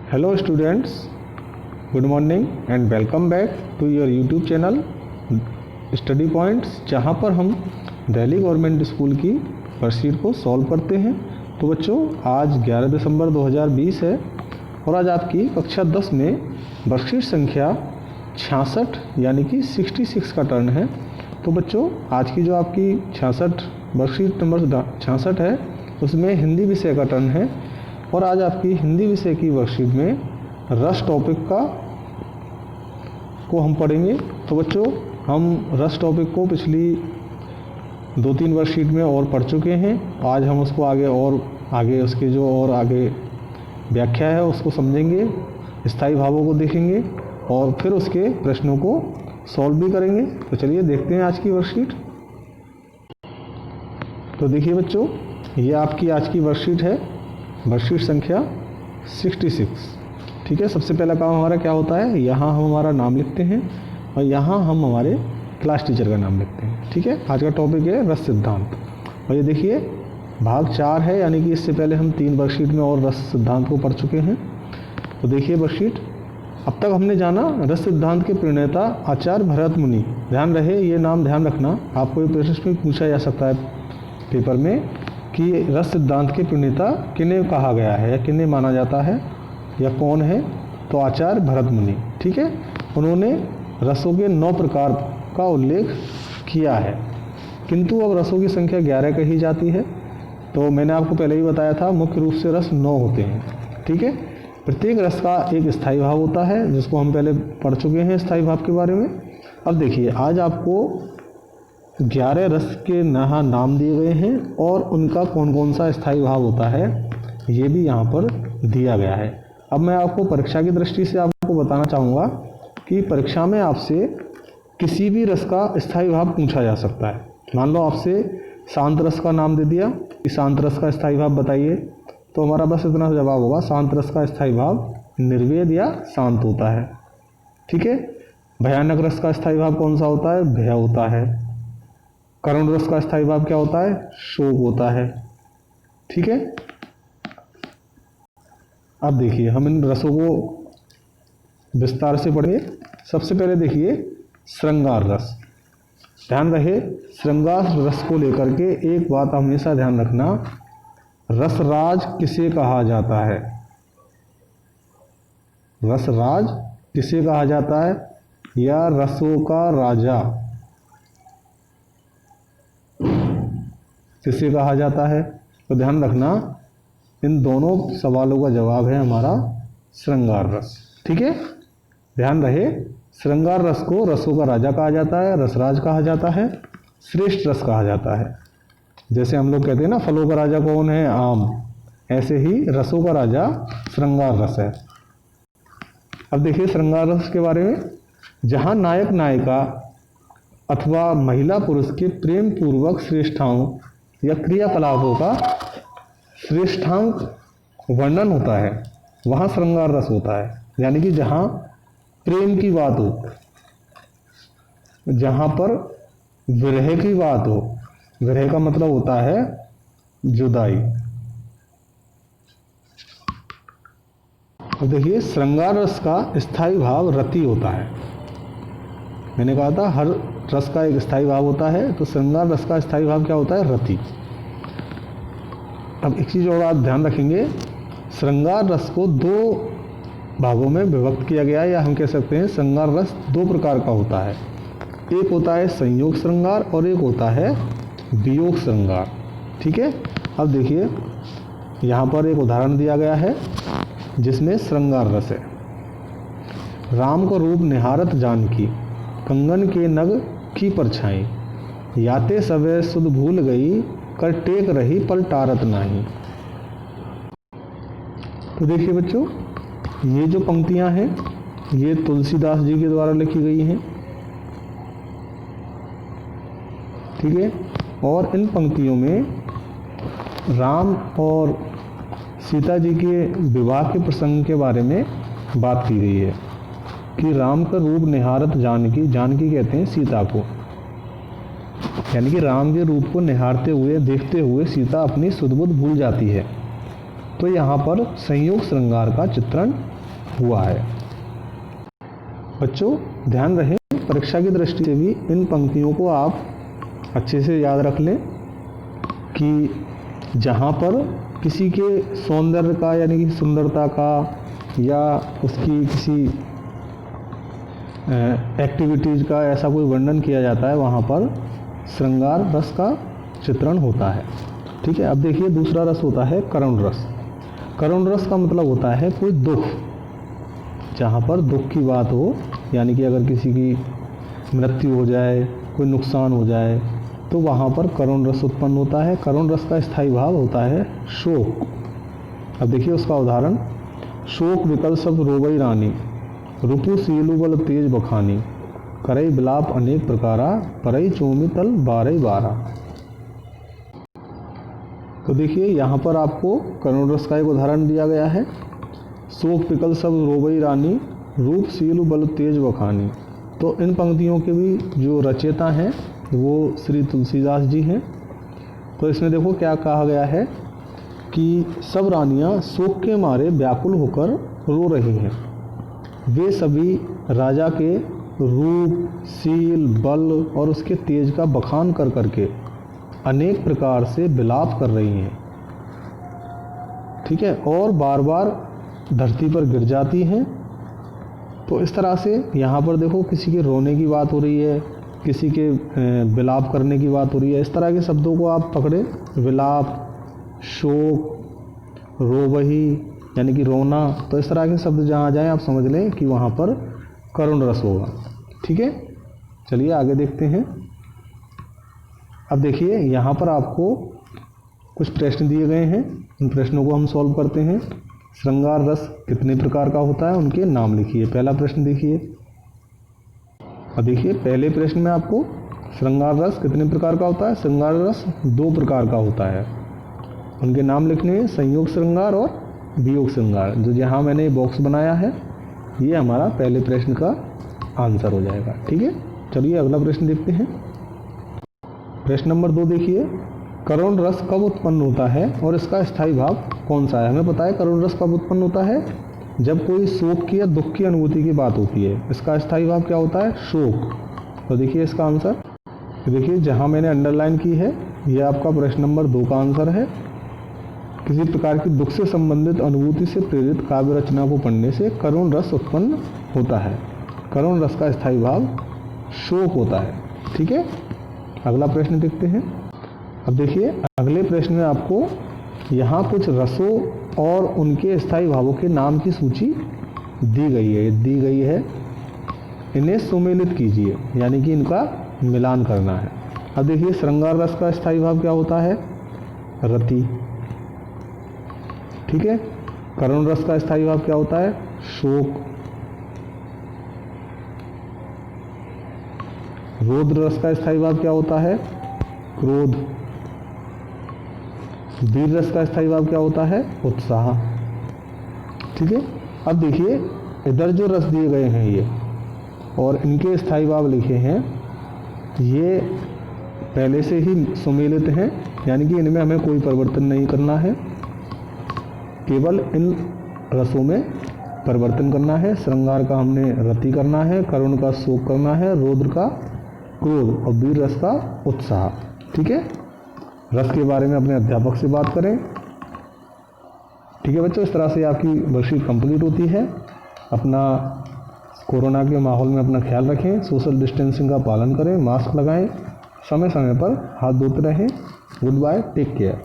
Hello students, good morning and welcome back to your YouTube channel study points, जहाँ पर हम Delhi government school की worksheet को solve करते हैं। तो बच्चों, आज 11 दिसंबर 2020 है और आज आपकी कक्षा 10 में वर्कशीट संख्या 66 यानी कि 66 का टर्न है। तो बच्चों, आज की जो आपकी 66 वर्कशीट नंबर 66 है उसमें हिंदी विषय का टर्न है और आज आपकी हिंदी विषय की वर्कशीट में रस टॉपिक को हम पढ़ेंगे। तो बच्चों, हम रस टॉपिक को पिछली 2-3 वर्कशीट में और पढ़ चुके हैं। आज हम उसको आगे उसके जो और आगे व्याख्या है उसको समझेंगे, स्थायी भावों को देखेंगे और फिर उसके प्रश्नों को सॉल्व भी करेंगे। तो चलिए देखते हैं आज की वर्कशीट। तो देखिए बच्चों, ये आपकी आज की वर्कशीट है, वर्कशीट संख्या 66। ठीक है, सबसे पहला काम हमारा क्या होता है, यहाँ हम हमारा नाम लिखते हैं और यहाँ हम हमारे क्लास टीचर का नाम लिखते हैं। ठीक है, आज का टॉपिक है रस सिद्धांत और ये देखिए भाग 4 है, यानी कि इससे पहले हम 3 वर्कशीट में और रस सिद्धांत को पढ़ चुके हैं। तो देखिए वर्कशीट, अब तक हमने जाना रस सिद्धांत के प्रणेता आचार्य भरत मुनि। ध्यान रहे, ये नाम ध्यान रखना, आपको ये प्रश्न में पूछा जा सकता है पेपर में कि रस सिद्धांत के प्रणेता किन्हें कहा गया है या किन्हें माना जाता है या कौन है। तो आचार्य भरत मुनि। ठीक है, उन्होंने रसों के 9 प्रकार का उल्लेख किया है, किंतु अब रसों की संख्या 11 कही जाती है। तो मैंने आपको पहले ही बताया था, मुख्य रूप से रस 9 होते हैं। ठीक है, प्रत्येक रस का एक स्थायी भाव होता है, जिसको हम पहले पढ़ चुके हैं स्थायी भाव के बारे में। अब देखिए, आज आपको 11 रस के नाम दिए गए हैं और उनका कौन कौन सा स्थायी भाव होता है ये भी यहाँ पर दिया गया है। अब मैं आपको परीक्षा की दृष्टि से आपको बताना चाहूँगा कि परीक्षा में आपसे किसी भी रस का स्थायी भाव पूछा जा सकता है। मान लो आपसे शांत रस का नाम दे दिया कि शांत रस का स्थायी भाव बताइए, तो हमारा बस इतना जवाब होगा, शांत रस का स्थायी भाव निर्वेद या शांत होता है। ठीक है, भयानक रस का स्थायी भाव कौन सा होता है, भय होता है। करुण रस का स्थायी भाव क्या होता है, शोक होता है। ठीक है, अब देखिए हम इन रसों को विस्तार से पढ़ेंगे। सबसे पहले देखिए श्रृंगार रस। ध्यान रहे, श्रृंगार रस को लेकर के एक बात हमेशा ध्यान रखना, रसराज किसे कहा जाता है। रसराज किसे कहा जाता है या रसों का राजा किसे कहा जाता है। तो ध्यान रखना, इन दोनों सवालों का जवाब है हमारा श्रृंगार रस। ठीक है, ध्यान रहे, श्रृंगार रस को रसों का राजा कहा जाता है, रसराज कहा जाता है, श्रेष्ठ रस कहा जाता है। जैसे हम लोग कहते हैं ना, फलों का राजा कौन है, आम, ऐसे ही रसों का राजा श्रृंगार रस है। अब देखिए श्रृंगार रस के बारे में, जहाँ नायक नायिका अथवा महिला पुरुष के प्रेम पूर्वक श्रेष्ठांक या क्रियाकलापों का श्रेष्ठांक वर्णन होता है, वहाँ श्रृंगार रस होता है। यानी कि जहाँ प्रेम की बात हो, जहाँ पर विरह की बात हो, विरह का मतलब होता है जुदाई। तो देखिए श्रृंगार रस का स्थायी भाव रति होता है। मैंने कहा था हर रस का एक स्थायी भाव होता है, तो श्रृंगार रस का स्थायी भाव क्या होता है, रति। अब एक चीज़ और आप ध्यान रखेंगे, श्रृंगार रस को 2 भागों में विभक्त किया गया है, या हम कह सकते हैं श्रृंगार रस 2 प्रकार का होता है। एक होता है संयोग श्रृंगार और एक होता है वियोग श्रृंगार। ठीक है, अब देखिए यहाँ पर एक उदाहरण दिया गया है जिसमें श्रृंगार रस है। राम को रूप निहारत जानकी, कंगन के नग की परछाई, याते सवे सुध भूल गई, कर टेक रही पल टारत नाही। तो देखिए बच्चों, ये जो पंक्तियां हैं ये तुलसीदास जी के द्वारा लिखी गई हैं। ठीक है, और इन पंक्तियों में राम और सीता जी के विवाह के प्रसंग के बारे में बात की गई है कि राम का रूप निहारत जानकी, जानकी कहते हैं सीता को, यानी कि राम के रूप को निहारते हुए देखते हुए सीता अपनी सुध बुध भूल जाती है। तो यहाँ पर संयोग श्रृंगार का चित्रण हुआ है। बच्चों ध्यान रहे, परीक्षा की दृष्टि से भी इन पंक्तियों को आप अच्छे से याद रख लें कि जहाँ पर किसी के सौंदर्य का यानी कि सुंदरता का या उसकी किसी एक्टिविटीज़ का ऐसा कोई वर्णन किया जाता है, वहाँ पर श्रृंगार रस का चित्रण होता है। ठीक है। अब देखिए दूसरा रस होता है करुण रस। करुण रस का मतलब होता है कोई दुख, जहाँ पर दुख की बात हो, यानी कि अगर किसी की मृत्यु हो जाए, कोई नुकसान हो जाए, तो वहाँ पर करुण रस उत्पन्न होता है। करुण रस का स्थायी भाव होता है शोक। अब देखिए उसका उदाहरण, शोक विकल सब रोवई रानी, रुपु सीलु बल तेज बखानी, करई बिलाप अनेक प्रकारा, परई चोमी तल बारई बारा। तो देखिए यहाँ पर आपको करुण रस का एक उदाहरण दिया गया है, शोक विकल सब रोवई रानी, रूप सीलु बल तेज बखानी। तो इन पंक्तियों के भी जो रचयिता हैं वो श्री तुलसीदास जी हैं। तो इसमें देखो क्या कहा गया है कि सब रानियाँ शोक के मारे व्याकुल होकर रो रही हैं, वे सभी राजा के रूप, सील, बल और उसके तेज का बखान कर करके अनेक प्रकार से विलाप कर रही हैं। ठीक है। और बार बार धरती पर गिर जाती हैं। तो इस तरह से यहाँ पर देखो किसी के रोने की बात हो रही है, किसी के विलाप करने की बात हो रही है। इस तरह के शब्दों को आप पकड़े, विलाप, शोक, रोवही यानी कि रोना। तो इस तरह के शब्द जहाँ जाएं आप समझ लें कि वहाँ पर करुण रस होगा। ठीक है। चलिए आगे देखते हैं। अब देखिए यहाँ पर आपको कुछ प्रश्न दिए गए हैं, उन प्रश्नों को हम सॉल्व करते हैं। श्रृंगार रस कितने प्रकार का होता है, उनके नाम लिखिए। पहला प्रश्न देखिए। अब देखिए पहले प्रश्न में आपको श्रृंगार रस कितने प्रकार का होता है। श्रृंगार रस 2 प्रकार का होता है, उनके नाम लिखने हैं, संयोग श्रृंगार और वियोग श्रृंगार। जो यहाँ मैंने बॉक्स बनाया है ये हमारा पहले प्रश्न का आंसर हो जाएगा। ठीक है। चलिए अगला प्रश्न देखते हैं। प्रश्न नंबर 2 देखिए, करुण रस कब उत्पन्न होता है और इसका स्थायी भाव कौन सा है। हमें पता है करुण रस कब उत्पन्न होता है, जब कोई शोक की या दुख की अनुभूति की बात होती है। इसका स्थायी भाव क्या होता है, शोक। तो देखिए इसका आंसर, देखिए जहाँ मैंने अंडरलाइन की है ये आपका प्रश्न नंबर 2 का आंसर है। किसी प्रकार की दुख से संबंधित अनुभूति से प्रेरित काव्य रचना को पढ़ने से करुण रस उत्पन्न होता है। करुण रस का स्थायी भाव शोक होता है। ठीक है। अगला प्रश्न देखते हैं। अब देखिए अगले प्रश्न में आपको यहाँ कुछ रसों और उनके स्थायी भावों के नाम की सूची दी गई है। इन्हें सुमेलित कीजिए, यानी कि इनका मिलान करना है। अब देखिए श्रृंगार रस का स्थायी भाव क्या होता है, रति। ठीक है। करुण रस का स्थायी भाव क्या होता है, शोक। रौद्र रस का स्थायी भाव क्या होता है, क्रोध। वीर रस का स्थायी भाव क्या होता है, उत्साह। ठीक है। अब देखिए इधर जो रस दिए गए हैं ये और इनके स्थायी भाव लिखे हैं, ये पहले से ही सुमेलित हैं, यानी कि इनमें हमें कोई परिवर्तन नहीं करना है, केवल इन रसों में परिवर्तन करना है। श्रृंगार का हमने रति करना है, करुण का शोक करना है, रौद्र का क्रोध और वीर रस का उत्साह। ठीक है। रस के बारे में अपने अध्यापक से बात करें। ठीक है बच्चों, इस तरह से आपकी वर्कशीट कंप्लीट होती है। अपना कोरोना के माहौल में अपना ख्याल रखें, सोशल डिस्टेंसिंग का पालन करें, मास्क लगाएं, समय समय पर हाथ धोते रहें। Good bye, take care.